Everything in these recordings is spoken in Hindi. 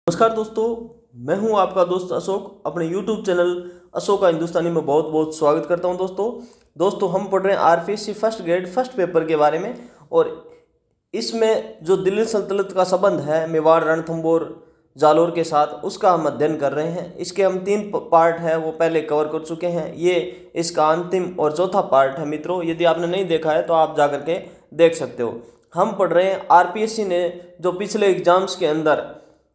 नमस्कार दोस्तों, मैं हूं आपका दोस्त अशोक। अपने YouTube चैनल अशोक का हिंदुस्तानी में बहुत बहुत स्वागत करता हूं। दोस्तों हम पढ़ रहे हैं RPSC first grade first paper के बारे में। और इसमें जो दिल्ली सल्तनत का संबंध है मेवाड़, रणथंभौर, जालोर के साथ, उसका हम अध्ययन कर रहे हैं। इसके हम 3 पार्ट है वो पहले कवर कर चुके हैं। ये इसका अंतिम और चौथा पार्ट है मित्रों। यदि आपने नहीं देखा है तो आप जा करके देख सकते हो। हम पढ़ रहे हैं आरपीएससी ने जो पिछले एग्जाम्स के अंदर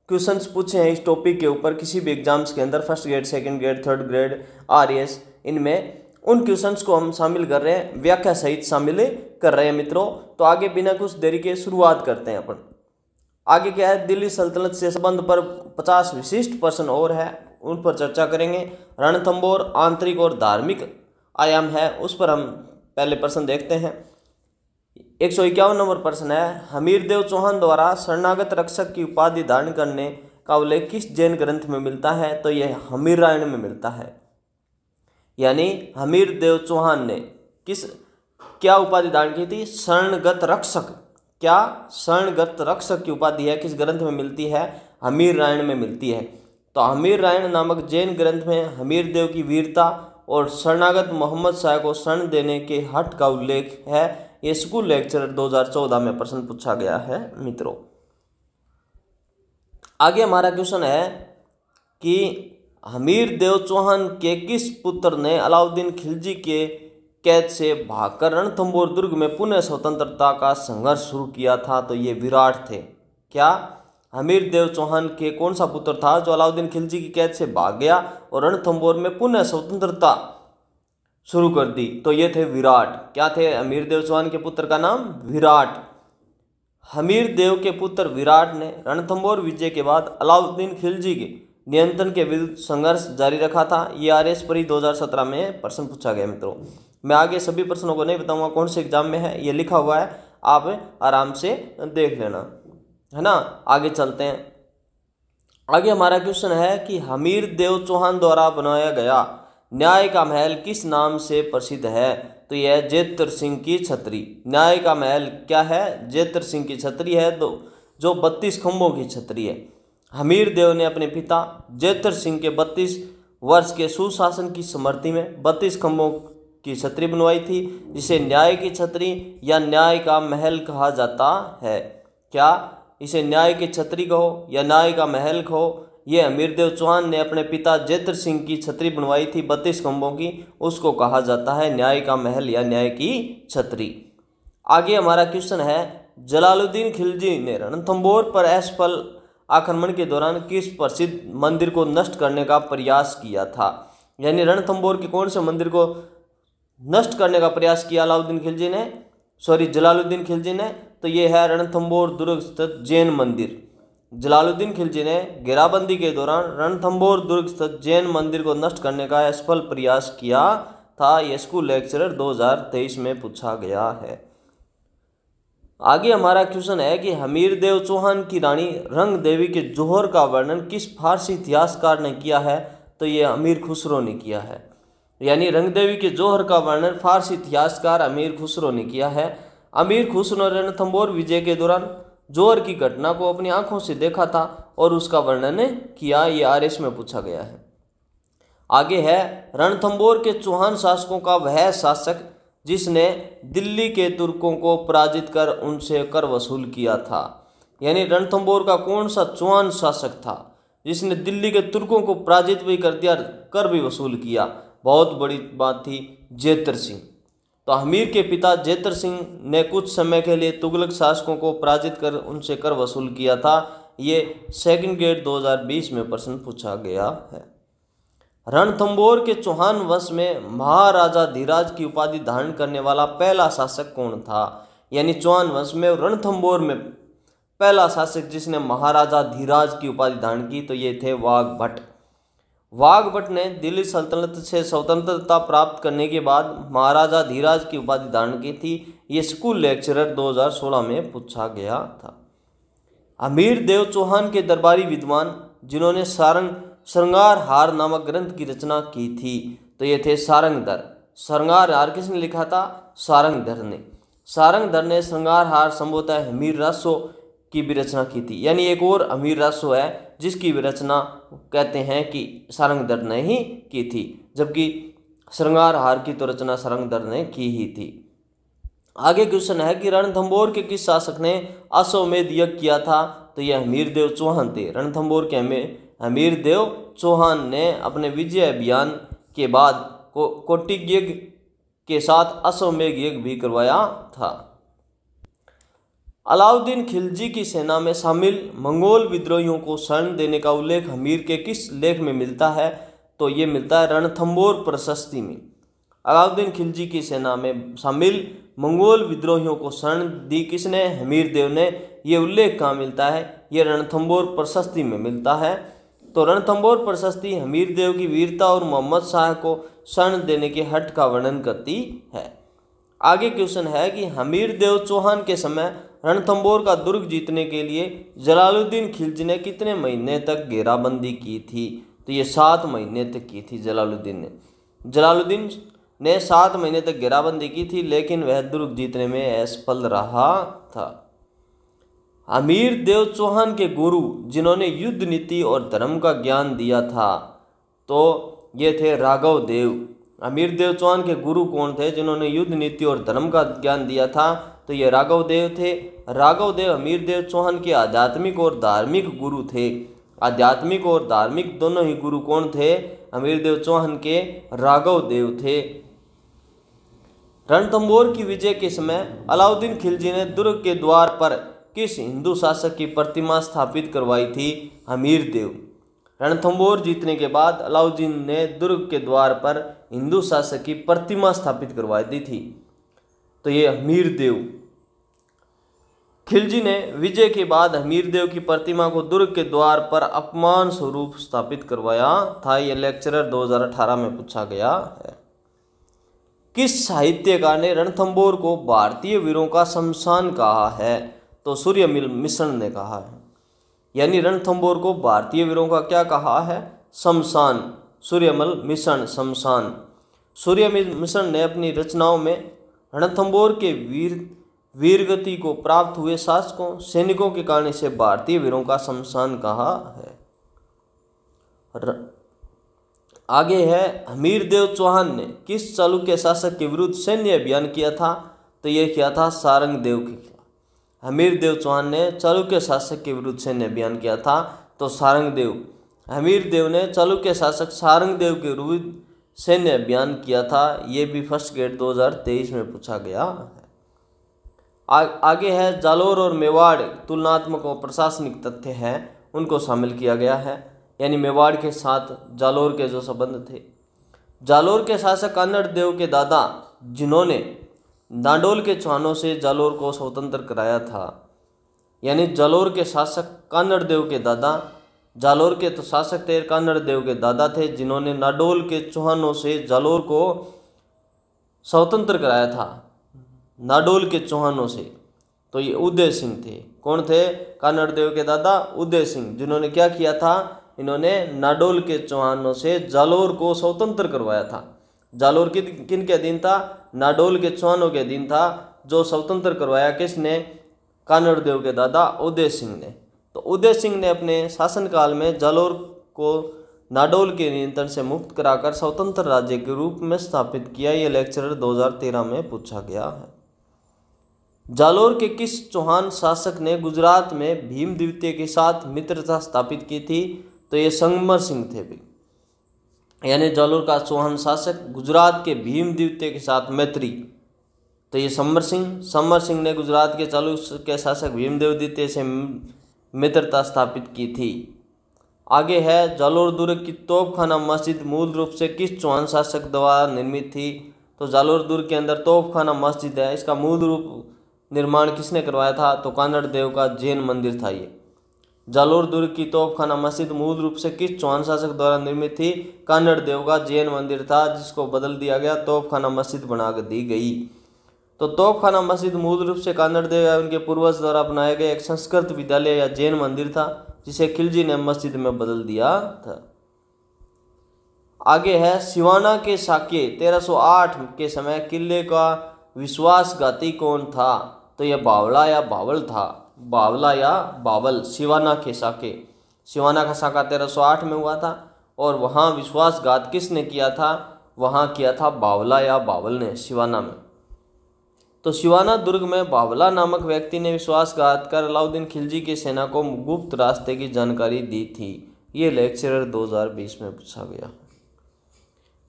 क्वेश्चंस पूछे हैं इस टॉपिक के ऊपर, किसी भी एग्जाम्स के अंदर, first grade, second grade, third grade, RAS, इनमें उन क्वेश्चंस को हम शामिल कर रहे हैं, व्याख्या सहित शामिल कर रहे हैं मित्रों। तो आगे बिना कुछ देरी के शुरुआत करते हैं अपन। आगे क्या है, दिल्ली सल्तनत से संबंध पर 50 विशिष्ट प्रश्न और है, उन पर चर्चा करेंगे। रणथंभौर आंतरिक और धार्मिक आयाम है, उस पर हम पहले प्रश्न देखते हैं। 151 नंबर प्रश्न है, हमीरदेव चौहान द्वारा शरणागत रक्षक की उपाधि धारण करने का उल्लेख किस जैन ग्रंथ में मिलता है? तो यह हमीर रामायण में मिलता है। यानी हमीरदेव चौहान ने क्या उपाधि धारण की थी? शरणगत रक्षक। क्या शरणगत रक्षक की उपाधि है, किस ग्रंथ में मिलती है? हमीर रामायण में मिलती है। तो हमीर रामायण नामक जैन ग्रंथ में हमीरदेव की वीरता और शरणागत मोहम्मद शाह को शरण देने के हठ का उल्लेख है। ये स्कूल लेक्चर 2014 में प्रश्न पूछा गया है मित्रों। आगे हमारा क्वेश्चन है कि हमीरदेव चौहान के किस पुत्र ने अलाउद्दीन खिलजी के कैद से भागकर रणथंभौर दुर्ग में पुनः स्वतंत्रता का संघर्ष शुरू किया था? तो ये विराट थे। क्या हमीरदेव चौहान के कौन सा पुत्र था जो अलाउद्दीन खिलजी की कैद से भाग गया और रणथंभौर में पुनः स्वतंत्रता शुरू कर दी? तो ये थे विराट। क्या थे हमीरदेव चौहान के पुत्र का नाम? विराट। हमीरदेव के पुत्र विराट ने रणथंभौर विजय के बाद अलाउद्दीन खिलजी के नियंत्रण के विरुद्ध संघर्ष जारी रखा था। ये आरएएस परी 2017 में प्रश्न पूछा गया मित्रों। मैं आगे सभी प्रश्नों को नहीं बताऊंगा कौन से एग्जाम में है, ये लिखा हुआ है, आप आराम से देख लेना, है ना। आगे चलते हैं। आगे हमारा क्वेश्चन है कि हमीरदेव चौहान द्वारा बनाया गया न्याय का महल किस नाम से प्रसिद्ध है? तो यह जेतर सिंह की छतरी। न्याय का महल क्या है? जेतर सिंह की छतरी है, जो 32 खंभों की छतरी है। हमीरदेव ने अपने पिता जेतर सिंह के 32 वर्ष के सुशासन की स्मृति में 32 खंभों की छतरी बनवाई थी, जिसे न्याय की छतरी या न्याय का महल कहा जाता है। क्या इसे न्याय की छतरी कहो या न्याय का महल कहो, ये हमीरदेव चौहान ने अपने पिता जेतर सिंह की छतरी बनवाई थी 32 खंभों की, उसको कहा जाता है न्याय का महल या न्याय की छतरी। आगे हमारा क्वेश्चन है, जलालुद्दीन खिलजी ने रणथंभौर पर असफल आक्रमण के दौरान किस प्रसिद्ध मंदिर को नष्ट करने का प्रयास किया था? यानी रणथंभौर के कौन से मंदिर को नष्ट करने का प्रयास किया जलालुद्दीन खिलजी ने? तो ये है रणथंभौर दुर्ग स्थित जैन मंदिर। जलालुद्दीन खिलजी ने घेराबंदी के दौरान रणथंभौर दुर्ग स्थित जैन मंदिर को नष्ट करने का असफल प्रयास किया था। यह स्कूल लेक्चरर 2023 में पूछा गया है। आगे हमारा क्वेश्चन है कि हमीरदेव चौहान की रानी रंग देवी के जौहर का वर्णन किस फारसी इतिहासकार ने किया है? तो ये अमीर खुसरो ने किया है। यानी रंग देवी के जौहर का वर्णन फारसी इतिहासकार अमीर खुसरो ने किया है। अमीर खुसरो ने रणथंभौर विजय के दौरान जौहर की घटना को अपनी आंखों से देखा था और उसका वर्णन किया। ये आरएएस में पूछा गया है। आगे है, रणथंभौर के चौहान शासकों का वह शासक जिसने दिल्ली के तुर्कों को पराजित कर उनसे कर वसूल किया था। यानी रणथंभौर का कौन सा चौहान शासक था जिसने दिल्ली के तुर्कों को पराजित भी कर दिया, कर भी वसूल किया? बहुत बड़ी बात थी, जेतर सिंह। तो हमीर के पिता जेतर सिंह ने कुछ समय के लिए तुगलक शासकों को पराजित कर उनसे कर वसूल किया था। ये सेकंड ग्रेड 2020 में प्रश्न पूछा गया है। रणथंभौर के चौहान वंश में महाराजा धीराज की उपाधि धारण करने वाला पहला शासक कौन था? यानी चौहान वंश में रणथंभौर में पहला शासक जिसने महाराजा धीराज की उपाधि धारण की, तो ये थे वाघभट्ट। वाघभट्ट ने दिल्ली सल्तनत से स्वतंत्रता प्राप्त करने के बाद महाराजा धीराज की उपाधि धारण की थी। ये स्कूल लेक्चरर 2016 में पूछा गया था। हमीरदेव चौहान के दरबारी विद्वान जिन्होंने श्रृंगार हार नामक ग्रंथ की रचना की थी, तो ये थे सारंगधर। श्रृंगार हार किसने लिखा था? सारंगधर ने। सारंगधर ने श्रृंगार हार संभवतः हमीर रासो की भी रचना की थी। यानी एक और अमीर रासो है जिसकी भी रचना कहते हैं कि सारंगधर ने ही की थी, जबकि श्रृंगार हार की तो रचना सारंगधर ने की ही थी। आगे क्वेश्चन है कि रणथंभौर के किस शासक ने अश्वमेध यज्ञ किया था? तो यह हमीरदेव चौहान थे। रणथंभौर के हमीरदेव चौहान ने अपने विजय अभियान के बाद कौटिक यज्ञ के साथ अश्वमेध यज्ञ भी करवाया था। अलाउद्दीन खिलजी की सेना में शामिल मंगोल विद्रोहियों को शरण देने का उल्लेख हमीर के किस लेख में मिलता है? तो ये मिलता है रणथंभौर प्रशस्ति में। अलाउद्दीन खिलजी की सेना में शामिल मंगोल विद्रोहियों को शरण दी किसने? हमीरदेव ने। ये उल्लेख कहाँ मिलता है? ये रणथंभौर प्रशस्ति में मिलता है। तो रणथंभौर प्रशस्ति हमीरदेव की वीरता और मोहम्मद शाह को शरण देने के हठ का वर्णन करती है। आगे क्वेश्चन है कि हमीरदेव चौहान के समय रणथंभौर का दुर्ग जीतने के लिए जलालुद्दीन खिलजी ने कितने महीने तक घेराबंदी की थी? तो ये 7 महीने तक की थी जलालुद्दीन ने 7 महीने तक घेराबंदी की थी, लेकिन वह दुर्ग जीतने में असफल रहा था। हमीरदेव चौहान के गुरु जिन्होंने युद्ध नीति और धर्म का ज्ञान दिया था, तो ये थे राघव देव। हमीरदेव चौहान के गुरु कौन थे जिन्होंने युद्ध नीति और धर्म का ज्ञान दिया था? तो ये राघव देव थे। राघव देव हमीरदेव चौहान के आध्यात्मिक और धार्मिक गुरु थे। आध्यात्मिक और धार्मिक दोनों ही गुरु कौन थे? हमीरदेव चौहान के राघव देव थे। रणथंभौर की विजय के समय अलाउद्दीन खिलजी ने दुर्ग के द्वार पर किस हिंदू शासक की प्रतिमा स्थापित करवाई थी? हमीरदेव। रणथंभौर जीतने के बाद अलाउद्दीन ने दुर्ग के द्वार पर हिंदू शासक की प्रतिमा स्थापित करवाई दी थी, तो ये हमीरदेव। खिलजी ने विजय के बाद हमीरदेव की प्रतिमा को दुर्ग के द्वार पर अपमान स्वरूप स्थापित करवाया था। यह लेक्चरर 2018 में पूछा गया है। किस साहित्यकार ने रणथंभौर को भारतीय वीरों का शमशान कहा है? तो सूर्यमल मिश्र ने कहा है। यानी रणथंभौर को भारतीय वीरों का क्या कहा है? शमशान। सूर्यमल मिश्र शमशान। सूर्यमल मिश्र ने अपनी रचनाओं में रणथंभौर के वीरगति को प्राप्त हुए शासकों सैनिकों के कारण इसे भारतीय वीरों का शमशान कहा है। आगे है हमीरदेव चौहान ने किस चालुक्य शासक के विरुद्ध सैन्य अभियान किया था? तो यह किया था सारंगदेव के खिलाफ। हमीरदेव चौहान ने चालुक्य शासक के विरुद्ध सैन्य अभियान किया था, तो सारंगदेव। हमीरदेव ने चालुक्य शासक सारंगदेव के विरुद्ध सैन्य अभियान किया था। ये भी फर्स्ट ग्रेड 2023 में पूछा गया है। आगे है जालोर और मेवाड़ तुलनात्मक और प्रशासनिक तथ्य हैं, उनको शामिल किया गया है। यानी मेवाड़ के साथ जालोर के जो संबंध थे। जालोर के शासक कान्हड़ देव के दादा जिन्होंने नाडोल के चौहानों से जालोर को स्वतंत्र कराया था। यानी जालोर के शासक कान्हड़ देव के दादा, जालोर के तो शासक थे कान्हड़ देव के दादा थे जिन्होंने नाडोल के चौहानों से जालोर को स्वतंत्र कराया था। नाडोल के चौहानों से, तो ये उदय सिंह थे। कौन थे? कान्हड़ देव के दादा उदय सिंह, जिन्होंने क्या किया था? इन्होंने नाडोल के चौहानों से जालोर को स्वतंत्र करवाया था। जालोर किन के अधीन था? नाडोल के चौहानों के अधीन था। जो स्वतंत्र करवाया किसने? कान्हड़ देव के दादा उदय सिंह ने। तो उदय सिंह ने अपने शासनकाल में जालोर को नाडोल के नियंत्रण से मुक्त कराकर स्वतंत्र राज्य के रूप में स्थापित किया। यह लेक्चरर 2013 में पूछा गया है। जालोर के किस चौहान शासक ने गुजरात में भीम द्वितीय के साथ मित्रता स्थापित की थी? तो ये समर सिंह थे भी। यानी जालोर का चौहान शासक गुजरात के भीम द्वितीय के साथ मैत्री, तो ये समर सिंह ने गुजरात के चालुक्य शासक भीमदेव द्वितीय से मित्रता स्थापित की थी। आगे है जालोर दुर्ग की तोपखाना मस्जिद मूल रूप से किस चौहान शासक द्वारा निर्मित थी? तो जालोर दुर्ग के अंदर तोपखाना मस्जिद है, इसका मूल रूप निर्माण किसने करवाया था? तो कान्हड़ देव का जैन मंदिर था। ये जालोर दुर्ग की तोपखाना मस्जिद मूल रूप से किस चौहान शासक द्वारा निर्मित थी? कान्हड़ देव का जैन मंदिर था, जिसको बदल दिया गया, तोपखाना मस्जिद बना दी गई। तो तोपखाना मस्जिद मूल रूप से कान्हड़ देव या उनके पूर्वज द्वारा बनाया गया एक संस्कृत विद्यालय या जैन मंदिर था, जिसे खिलजी ने मस्जिद में बदल दिया था। आगे है सिवाना के साके 1308 के समय किले का विश्वासघाती कौन था? तो यह बावला या बावल था। बावला या बावल, सिवाना के साके। सिवाना का साका 1308 में हुआ था और वहाँ विश्वासघात किसने किया था? वहाँ किया था बावला या बावल ने, सिवाना में। तो सिवाना दुर्ग में बावला नामक व्यक्ति ने विश्वासघात कर अलाउद्दीन खिलजी की सेना को गुप्त रास्ते की जानकारी दी थी। ये लेक्चरर 2020 में पूछा गया।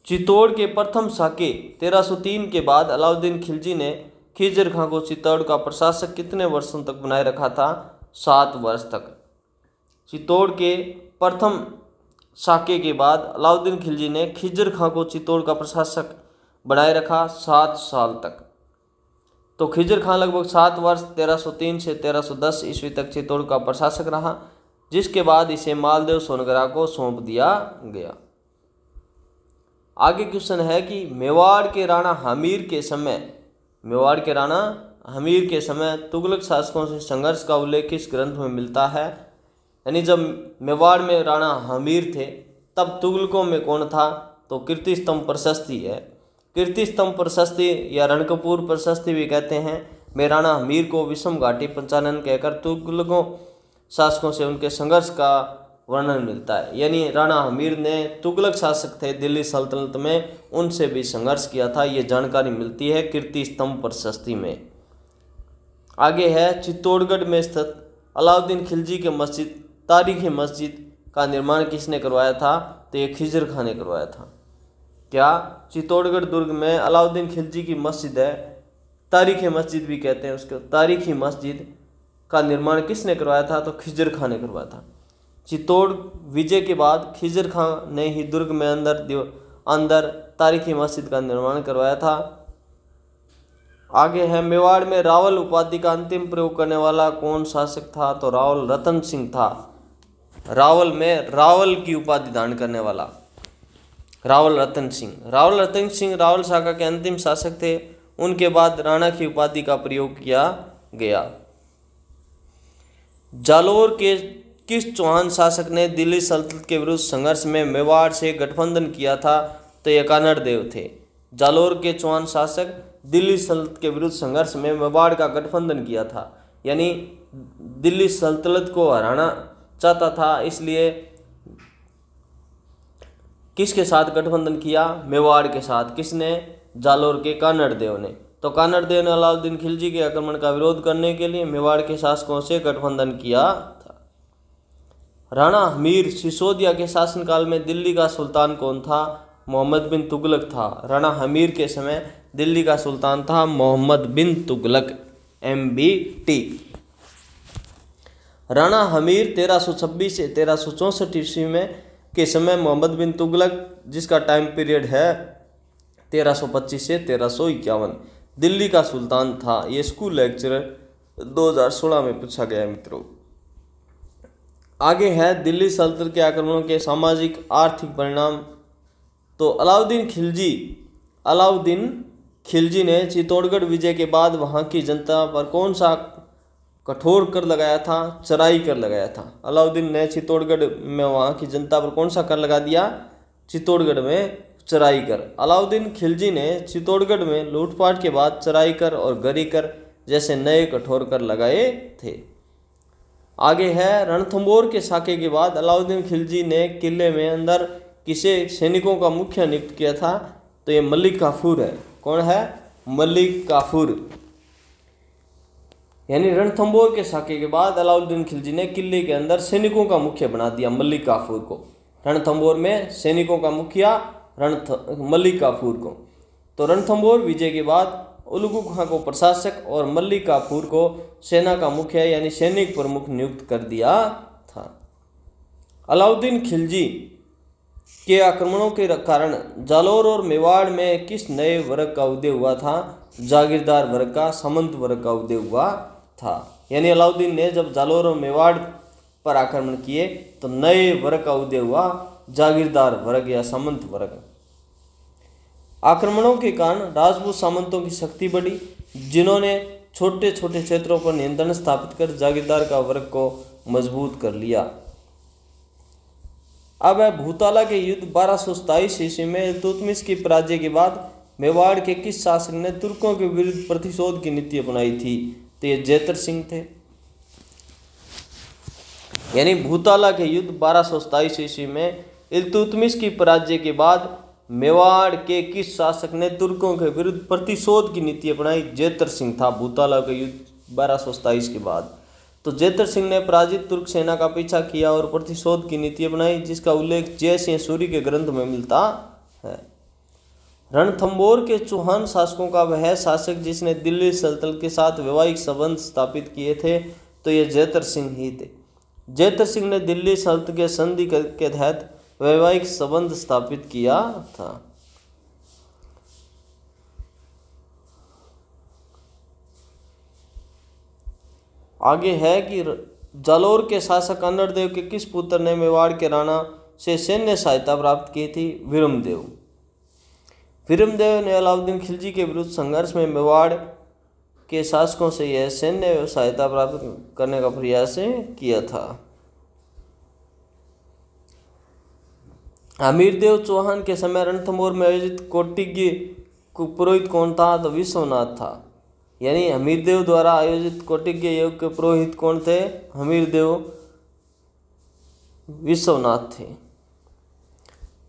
चित्तौड़ के प्रथम साके 1303 के बाद अलाउद्दीन खिलजी ने खिजर खां को चित्तौड़ का प्रशासक कितने वर्षों तक बनाए रखा था? 7 वर्ष तक। चित्तौड़ के प्रथम साके के बाद अलाउद्दीन खिलजी ने खिजर खां को चित्तौड़ का प्रशासक बनाए रखा 7 साल तक। तो खिजर खां लगभग 7 वर्ष 1303 से 1310 ईस्वी तक चित्तौड़ का प्रशासक रहा, जिसके बाद इसे मालदेव सोनगरा को सौंप दिया गया। आगे क्वेश्चन है कि मेवाड़ के राणा हमीर के समय तुगलक शासकों से संघर्ष का उल्लेख किस ग्रंथ में मिलता है? यानी जब मेवाड़ में राणा हमीर थे तब तुगलकों में कौन था? तो कीर्तिस्तंभ प्रशस्ति है। कीर्तिस्तंभ प्रशस्ति या रणकपूर प्रशस्ति भी कहते हैं, में राणा हमीर को विषम घाटी पंचानन कहकर तुगलकों शासकों से उनके संघर्ष का वर्णन मिलता है। यानी राणा हमीर ने तुगलक शासक थे दिल्ली सल्तनत में, उनसे भी संघर्ष किया था, ये जानकारी मिलती है कीर्तिस्तंभ प्रशस्ति में। आगे है चित्तौड़गढ़ में स्थित अलाउद्दीन खिलजी के मस्जिद, तारीखी मस्जिद का निर्माण किसने करवाया था? तो ये खिजर खां ने करवाया था। क्या? चित्तौड़गढ़ दुर्ग में अलाउद्दीन खिलजी की मस्जिद है, तारीखी मस्जिद भी कहते हैं उसको, तारीखी मस्जिद का निर्माण किसने करवाया था? तो खिजर खां ने करवाया था। चित्तौड़ विजय के बाद खिजर खां ने ही दुर्ग में अंदर तारीखी मस्जिद का निर्माण करवाया था। आगे है मेवाड़ में रावल उपाधि का अंतिम प्रयोग करने वाला कौन शासक था? तो रावल रतन सिंह था। रावल में रावल की उपाधि धारण करने वाला रावल रतन सिंह रावल शाखा के अंतिम शासक थे। उनके बाद राणा की उपाधि का प्रयोग किया गया। जालोर के किस चौहान शासक ने दिल्ली सल्तनत के विरुद्ध संघर्ष में मेवाड़ से गठबंधन किया था? तो ये कानड़ देव थे। जालोर के चौहान शासक दिल्ली सल्तनत के विरुद्ध संघर्ष में मेवाड़ का गठबंधन किया था, यानी दिल्ली सल्तनत को हराना चाहता था, इसलिए किसके साथ गठबंधन किया? मेवाड़ के साथ। किसने? जालोर के कानड़ देव ने। तो कानड़ देव ने अलाउद्दीन खिलजी के आक्रमण का विरोध करने के लिए मेवाड़ के शासकों से गठबंधन किया था। राणा हमीर सिसोदिया के शासनकाल में दिल्ली का सुल्तान कौन था? मोहम्मद बिन तुगलक था। राणा हमीर के समय दिल्ली का सुल्तान था मोहम्मद बिन तुगलक, MBT। राणा हमीर 1326 से 1364 ईस्वी में के समय मोहम्मद बिन तुगलक, जिसका टाइम पीरियड है 1325 से 1351, दिल्ली का सुल्तान था। ये स्कूल लेक्चरर 2016 में पूछा गया है मित्रों। आगे है दिल्ली सल्तनत के आक्रमणों के सामाजिक आर्थिक परिणाम। तो अलाउद्दीन खिलजी ने चित्तौड़गढ़ विजय के बाद वहाँ की जनता पर कौन सा कठोर कर लगाया था? चराई कर लगाया था। अलाउद्दीन ने चित्तौड़गढ़ में वहाँ की जनता पर कौन सा कर लगा दिया? चित्तौड़गढ़ में चराई कर। अलाउद्दीन खिलजी ने चित्तौड़गढ़ में लूटपाट के बाद चराई कर और गरी कर जैसे नए कठोर कर लगाए थे। आगे है रणथंभौर के साके के बाद अलाउद्दीन खिलजी ने किले में अंदर किसे सैनिकों का मुखिया नियुक्त किया था? तो ये मलिक काफूर है। कौन है? मलिक काफूर। यानी रणथंभौर के साके के बाद अलाउद्दीन खिलजी ने किले के अंदर सैनिकों का मुखिया बना दिया मलिक काफूर को। रणथंभौर में सैनिकों का मुखिया मलिक काफूर को। तो रणथंभौर विजय के बाद उलगू खां को प्रशासक और मलिक काफूर को सेना का मुखिया यानी सैनिक प्रमुख नियुक्त कर दिया था। अलाउद्दीन खिलजी के आक्रमणों के कारण जालोर और मेवाड़ में किस नए वर्ग का उदय हुआ था? जागीरदार वर्ग का, सामंत वर्ग का उदय हुआ था। यानी अलाउद्दीन ने जब जालोर और मेवाड़ पर आक्रमण किए तो नए वर्ग का उदय हुआ, जागीरदार वर्ग या सामंत वर्ग। आक्रमणों के कारण राजपूत सामंतों की शक्ति बढ़ी, जिन्होंने छोटे छोटे क्षेत्रों पर नियंत्रण स्थापित कर जागीरदार का वर्ग को मजबूत कर लिया। अब है भूताला के युद्ध 1227 ईस्वी में इल्तुतमिश की पराजय के बाद मेवाड़ के किस शासक ने तुर्कों के विरुद्ध प्रतिशोध की नीति अपनाई थी? तो ये जैतर सिंह थे। यानी भूताला के युद्ध 1227 ईस्वी में इल्तुतमिश की पराजय के बाद मेवाड़ के किस शासक ने तुर्कों के विरुद्ध प्रतिशोध की नीति अपनाई? जेतर सिंह था। भूताला के युद्ध 1227 के बाद तो जेतर सिंह ने पराजित तुर्क सेना का पीछा किया और प्रतिशोध की नीति अपनाई, जिसका उल्लेख जय सिंह सूरी के ग्रंथ में मिलता है। रणथंबोर के चौहान शासकों का वह शासक जिसने दिल्ली सल्तनत के साथ वैवाहिक संबंध स्थापित किए थे, तो ये जेतर सिंह ही थे। जेतर सिंह ने दिल्ली सल्तनत के संधि के तहत वैवाहिक संबंध स्थापित किया था। आगे है कि जालोर के शासक कन्नड़देव के किस पुत्र ने मेवाड़ के राणा से सैन्य सहायता प्राप्त की थी? वीरमदेव। वीरमदेव ने अलाउद्दीन खिलजी के विरुद्ध संघर्ष में मेवाड़ के शासकों से यह सैन्य सहायता प्राप्त करने का प्रयास किया था। हमीरदेव चौहान के समय रणथंबोर में आयोजित कौटिल्य पुरोहित कौन था? तो विश्वनाथ था। यानी हमीरदेव द्वारा आयोजित कौटिल्य योग के पुरोहित कौन थे? हमीरदेव विश्वनाथ थे।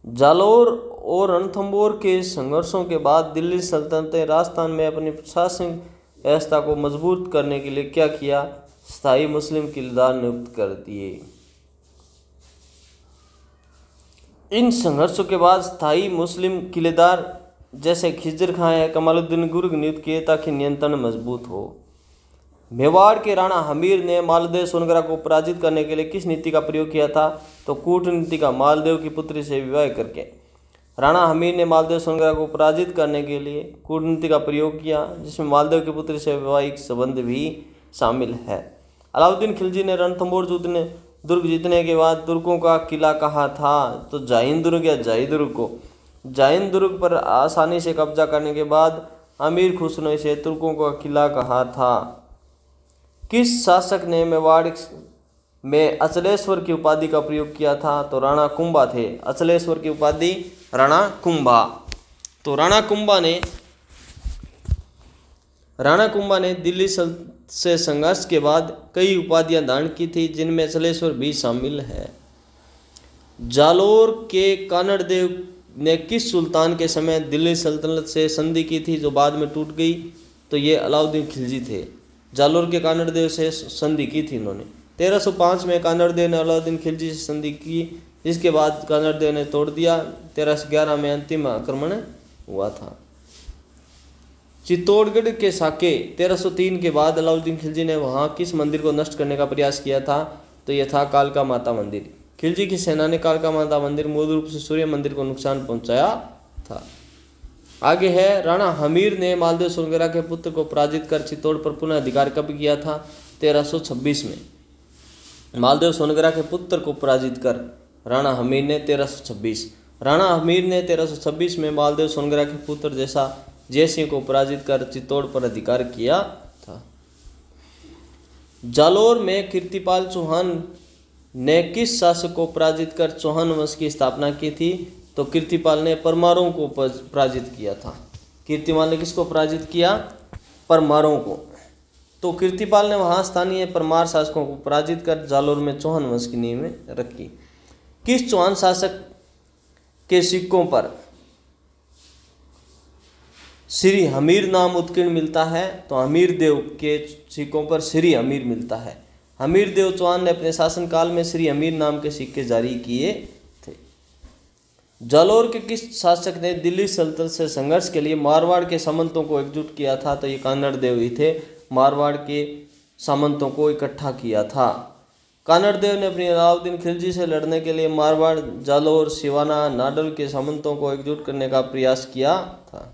जालोर और रणथंबोर के संघर्षों के बाद दिल्ली सल्तनत ने राजस्थान में अपनी प्रशासनिक व्यवस्था को मजबूत करने के लिए क्या किया? स्थायी मुस्लिम किलेदार नियुक्त कर दिए। इन संघर्षों के बाद स्थायी मुस्लिम किलेदार जैसे खिजर खां या कमालुद्दीन गुर्ग नियुक्त किए ताकि नियंत्रण मजबूत हो। मेवाड़ के राणा हमीर ने मालदेव सोनगरा को पराजित करने के लिए किस नीति का प्रयोग किया था? तो कूटनीति का। मालदेव की पुत्री से विवाह करके राणा हमीर ने मालदेव सोनगरा को पराजित करने के लिए कूटनीति का प्रयोग किया, जिसमें मालदेव की पुत्री से वैवाहिक संबंध भी शामिल है। अलाउद्दीन खिलजी ने रणथंबोर दुर्ग जीतने के बाद तुर्कों का किला कहा था? तो जाइन दुर्ग या जाई दुर्ग को। जाइन दुर्ग पर आसानी से कब्जा करने के बाद अमीर खुसरो से तुर्कों का किला कहा था। किस शासक ने मेवाड़ में अचलेश्वर की उपाधि का प्रयोग किया था? तो राणा कुंभा थे। अचलेश्वर की उपाधि राणा कुंभा। तो राणा कुंभा ने दिल्ली से संघर्ष के बाद कई उपाधियां धारण की थी, जिनमें अचलेश्वर भी शामिल है। जालोर के कानड़देव ने किस सुल्तान के समय दिल्ली सल्तनत से संधि की थी जो बाद में टूट गई? तो ये अलाउद्दीन खिलजी थे। जालोर के कानड़देव से संधि की थी इन्होंने। 1305 में कानड़देव ने अलाउद्दीन खिलजी से संधि की, जिसके बाद कानड़देव ने तोड़ दिया। 1311 में अंतिम आक्रमण हुआ था। चित्तौड़गढ़ के साके 1303 के बाद अलाउद्दीन खिलजी ने वहां किस मंदिर को नष्ट करने का प्रयास किया था? तो यह था कालका माता मंदिर। खिलजी की सेना ने कालका माता मंदिर मूल रूप से सूर्य मंदिर को नुकसान पहुंचाया था। आगे है राणा हमीर ने मालदेव सोनगरा के पुत्र को पराजित कर चित्तौड़ पर पुनः अधिकार कब किया था? 1326 में। मालदेव सोनगरा के पुत्र को पराजित कर राणा हमीर ने 1326 में मालदेव सोनगरा के पुत्र जैसा जय सिंह को पराजित कर चित्तौड़ पर अधिकार किया था। जालोर में कीर्तिपाल चौहान ने किस शासक को पराजित कर चौहान वंश की स्थापना की थी? तो कीर्तिपाल ने परमारों को पराजित किया था। कीर्तिपाल ने किसको पराजित किया? परमारों को। तो कीर्तिपाल ने वहां स्थानीय परमार शासकों को पराजित कर जालोर में चौहान वंश की नींव रखी। किस चौहान शासक के सिक्कों पर श्री हमीर नाम उत्कीर्ण मिलता है? तो हमीर देव के सिक्कों पर श्री हमीर मिलता है। हमीर देव चौहान ने अपने शासनकाल में श्री हमीर नाम के सिक्के जारी किए थे। जालोर के किस शासक ने दिल्ली सल्तनत से संघर्ष के लिए मारवाड़ के सामंतों को एकजुट किया था? तो ये कानड़देव ही थे। मारवाड़ के सामंतों को इकट्ठा किया था। कानड़देव ने अपनी अलाउद्दीन खिलजी से लड़ने के लिए मारवाड़, जालोर, सिवाना, नाडल के सामंतों को एकजुट करने का प्रयास किया था।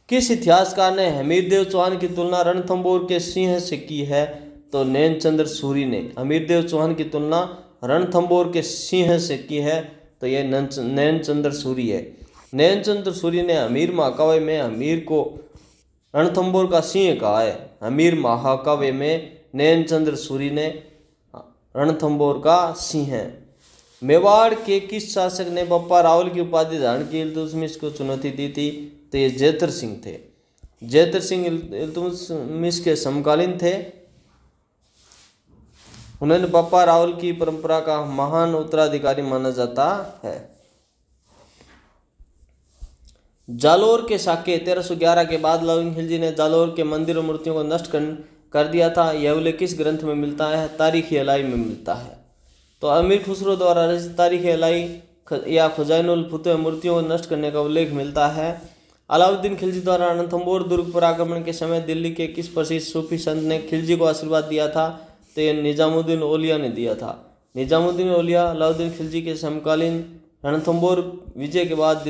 किस इतिहासकार ने हमीरदेव चौहान की तुलना रणथंबोर के सिंह से की है? तो नैनचंद्र सूरी ने हमीरदेव चौहान की तुलना रणथंबोर के सिंह से की है। तो यह नैनचंद्र सूरी है। नैनचंद्र सूरी ने हमीर महाकाव्य में हमीर को रणथंबोर का सिंह कहा है। हमीर महाकाव्य में नैनचंद्र सूरी ने रणथंबोर का सिंह है। मेवाड़ के किस शासक ने बप्पा रावल की उपाधि धारण की इल्तुतमिश को चुनौती दी थी? तो ये जेतर सिंह थे। जेतर सिंह इल्तुतमिश के समकालीन थे। उन्होंने बापा रावल की परंपरा का महान उत्तराधिकारी माना जाता है। जालोर के साके 1311 के बाद अलाउद्दीन खिलजी ने जालोर के मंदिर और मूर्तियों को नष्ट कर दिया था। यह उल्लेख किस ग्रंथ में मिलता है? तारीख अलाई में मिलता है। तो अमीर खुसरो द्वारा रचित तारीख अलाई या खजाइनुल फतह मूर्तियों को नष्ट करने का उल्लेख मिलता है। अलाउद्दीन खिलजी द्वारा रणथंभौर दुर्ग पर आक्रमण के समय दिल्ली के किस प्रसिद्ध सूफी संत ने खिलजी को आशीर्वाद दिया था? तो यह निजामुद्दीन औलिया ने दिया था। निजामुद्दीन औलिया अलाउद्दीन खिलजी के समकालीन रणथंभौर विजय के बाद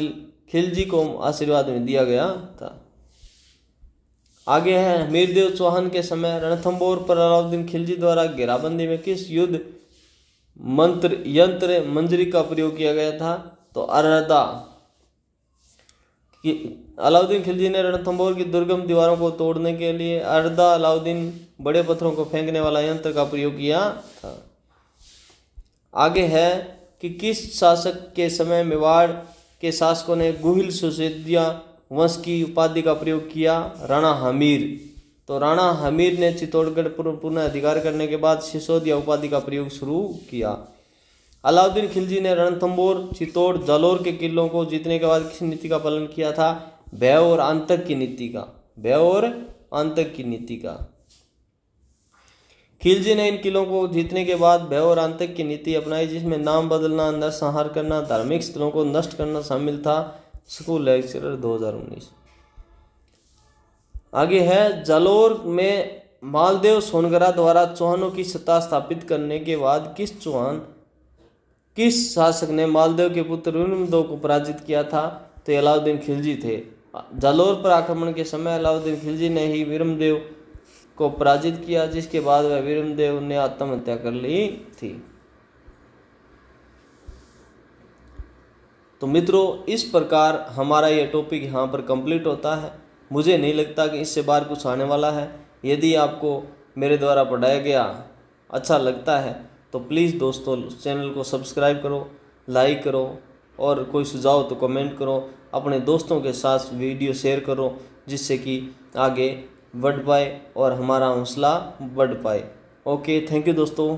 खिलजी को आशीर्वाद में दिया गया था। आगे है मीरदेव चौहान के समय रणथंभौर पर अलाउद्दीन खिलजी द्वारा घेराबंदी में किस युद्ध मंत्र यंत्र मंजरी का प्रयोग किया गया था? तो अरदा। अलाउद्दीन खिलजी ने रणथंभौर की दुर्गम दीवारों को तोड़ने के लिए अरदा अलाउद्दीन बड़े पत्थरों को फेंकने वाला यंत्र का प्रयोग किया था। आगे है कि किस शासक के समय मेवाड़ के शासकों ने गुहिल सुसेदिया वंश की उपाधि का प्रयोग किया? राणा हमीर। तो राणा हमीर ने चित्तौड़गढ़ पर पुनः अधिकार करने के बाद सिसोदिया उपाधि का प्रयोग शुरू किया। अलाउद्दीन खिलजी ने रणथंभौर, चित्तौड़, जालोर के किलों को जीतने के बाद किस नीति का पालन किया था? भय और आतंक की नीति का। भय और आतंक की नीति का। खिलजी ने इन किलों को जीतने के बाद भय और आतंक की नीति अपनाई, जिसमें नाम बदलना, नरसंहार करना, धार्मिक स्थलों को नष्ट करना शामिल था। School lecturer 2019। आगे है जालोर में मालदेव सोनगरा द्वारा चौहानों की सत्ता स्थापित करने के बाद किस शासक ने मालदेव के पुत्र वीरमदेव को पराजित किया था? तो अलाउद्दीन खिलजी थे। जालोर पर आक्रमण के समय अलाउद्दीन खिलजी ने ही वीरमदेव को पराजित किया, जिसके बाद वह वीरमदेव ने आत्महत्या कर ली थी। तो मित्रों, इस प्रकार हमारा यह टॉपिक यहाँ पर कंप्लीट होता है। मुझे नहीं लगता कि इससे बाहर कुछ आने वाला है। यदि आपको मेरे द्वारा पढ़ाया गया अच्छा लगता है तो प्लीज़ दोस्तों चैनल को सब्सक्राइब करो, लाइक करो और कोई सुझाव तो कमेंट करो। अपने दोस्तों के साथ वीडियो शेयर करो, जिससे कि आगे बढ़ पाए और हमारा हौसला बढ़ पाए। ओके, थैंक यू दोस्तों।